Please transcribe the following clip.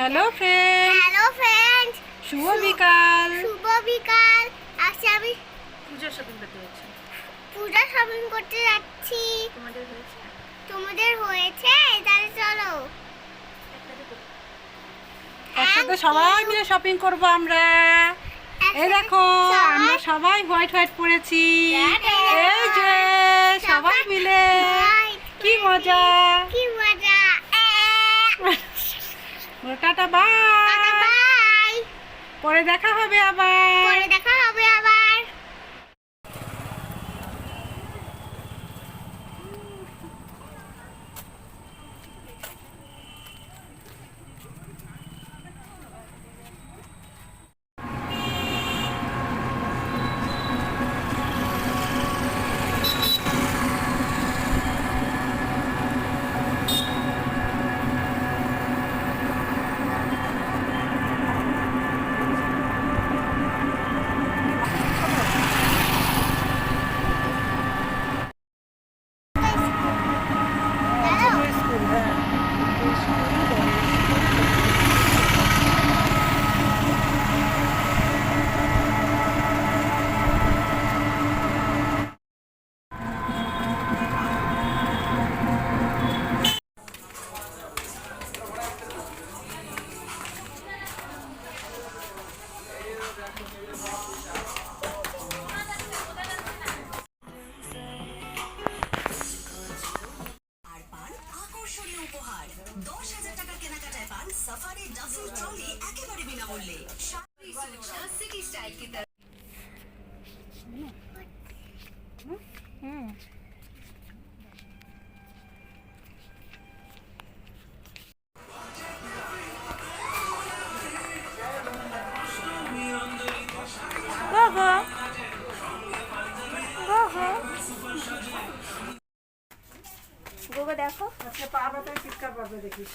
Hello friend, শুভ বিকাল। আজকে আমি পূজা শপিং করতে যাচ্ছি। তোমাদের হয়েছে? তাহলে চলো একসাথে সবাই মিলে শপিং করব আমরা। এই দেখো আমরা সবাই হোয়াইট পরেছি। এই যে সবাই মিলে কি মজা। টাটা বাই, পরে দেখা হবে আবার। সাফারি ডাবল ট্রলি একেবারে বিনামূল্যে। সিটি স্টাইল की तरफ গোগো দেখো আজকে পা ব্যথায় চিৎকার করবে দেখিস।